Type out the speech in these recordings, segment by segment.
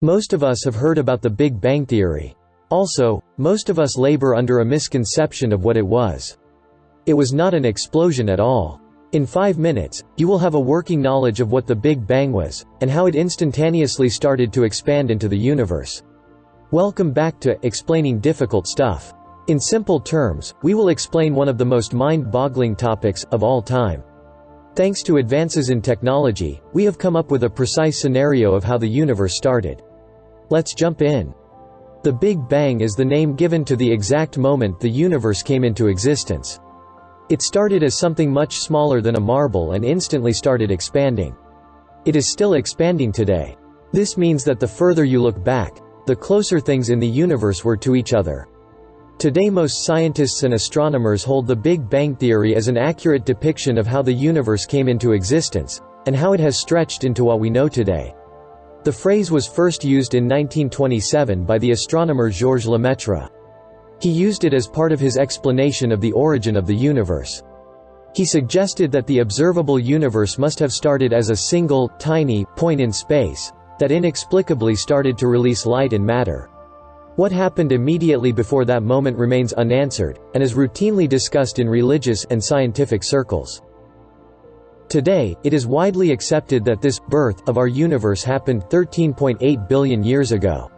Most of us have heard about the Big Bang Theory. Also, most of us labor under a misconception of what it was. It was not an explosion at all. In 5 minutes, you will have a working knowledge of what the Big Bang was, and how it instantaneously started to expand into the universe. Welcome back to Explaining Difficult Stuff. In simple terms, we will explain one of the most mind-boggling topics of all time. Thanks to advances in technology, we have come up with a precise scenario of how the universe started. Let's jump in. The Big Bang is the name given to the exact moment the universe came into existence. It started as something much smaller than a marble and instantly started expanding. It is still expanding today. This means that the further you look back, the closer things in the universe were to each other. Today most scientists and astronomers hold the Big Bang Theory as an accurate depiction of how the universe came into existence, and how it has stretched into what we know today. The phrase was first used in 1927 by the astronomer Georges Lemaitre. He used it as part of his explanation of the origin of the universe. He suggested that the observable universe must have started as a single, tiny, point in space, that inexplicably started to release light and matter. What happened immediately before that moment remains unanswered, and is routinely discussed in religious and scientific circles. Today, it is widely accepted that this birth of our universe happened 13.8 billion years ago.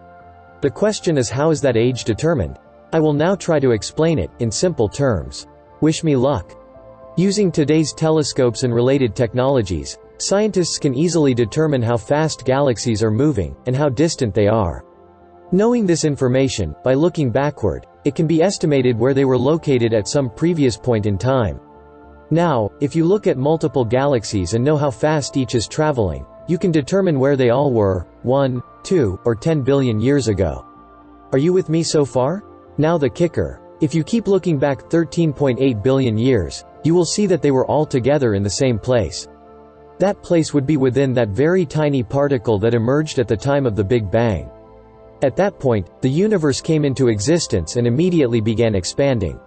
The question is, how is that age determined? I will now try to explain it, in simple terms. Wish me luck. Using today's telescopes and related technologies, scientists can easily determine how fast galaxies are moving, and how distant they are. Knowing this information, by looking backward, it can be estimated where they were located at some previous point in time. Now, if you look at multiple galaxies and know how fast each is traveling, you can determine where they all were, 1, 2, or 10 billion years ago. Are you with me so far? Now the kicker. If you keep looking back 13.8 billion years, you will see that they were all together in the same place. That place would be within that very tiny particle that emerged at the time of the Big Bang. At that point, the universe came into existence and immediately began expanding.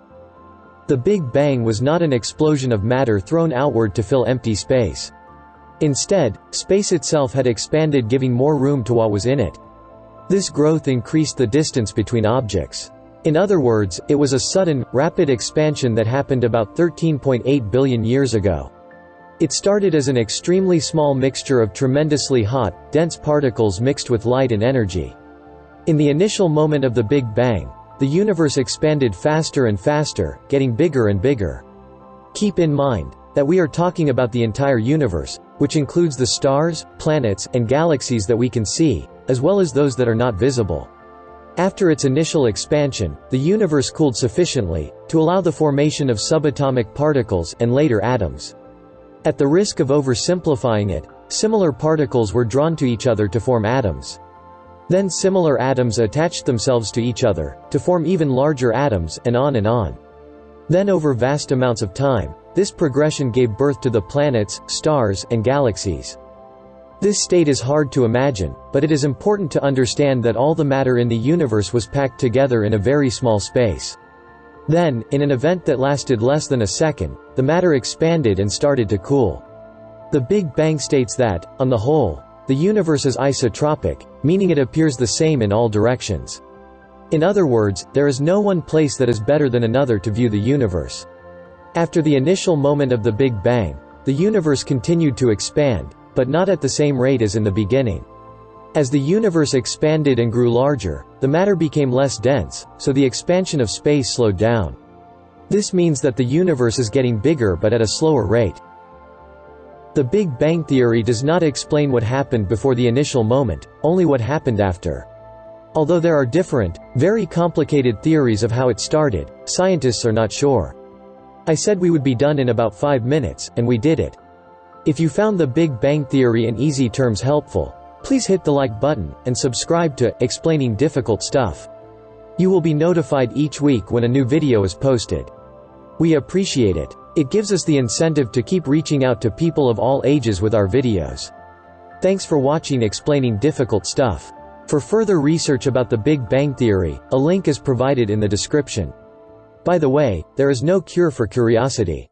The Big Bang was not an explosion of matter thrown outward to fill empty space. Instead, space itself had expanded, giving more room to what was in it. This growth increased the distance between objects. In other words, it was a sudden, rapid expansion that happened about 13.8 billion years ago. It started as an extremely small mixture of tremendously hot, dense particles mixed with light and energy. In the initial moment of the Big Bang, the universe expanded faster and faster, getting bigger and bigger. Keep in mind that we are talking about the entire universe, which includes the stars, planets, and galaxies that we can see, as well as those that are not visible. After its initial expansion, the universe cooled sufficiently to allow the formation of subatomic particles and later atoms. At the risk of oversimplifying it, similar particles were drawn to each other to form atoms. Then similar atoms attached themselves to each other to form even larger atoms, and on and on. Then over vast amounts of time, this progression gave birth to the planets, stars, and galaxies. This state is hard to imagine, but it is important to understand that all the matter in the universe was packed together in a very small space. Then, in an event that lasted less than a second, the matter expanded and started to cool. The Big Bang states that, on the whole, the universe is isotropic, meaning it appears the same in all directions. In other words, there is no one place that is better than another to view the universe. After the initial moment of the Big Bang, the universe continued to expand, but not at the same rate as in the beginning. As the universe expanded and grew larger, the matter became less dense, so the expansion of space slowed down. This means that the universe is getting bigger but at a slower rate. The Big Bang Theory does not explain what happened before the initial moment, only what happened after. Although there are different, very complicated theories of how it started, scientists are not sure. I said we would be done in about 5 minutes, and we did it. If you found the Big Bang Theory in easy terms helpful, please hit the like button, and subscribe to Explaining Difficult Stuff. You will be notified each week when a new video is posted. We appreciate it. It gives us the incentive to keep reaching out to people of all ages with our videos. Thanks for watching Explaining Difficult Stuff. For further research about the Big Bang Theory, a link is provided in the description. By the way, there is no cure for curiosity.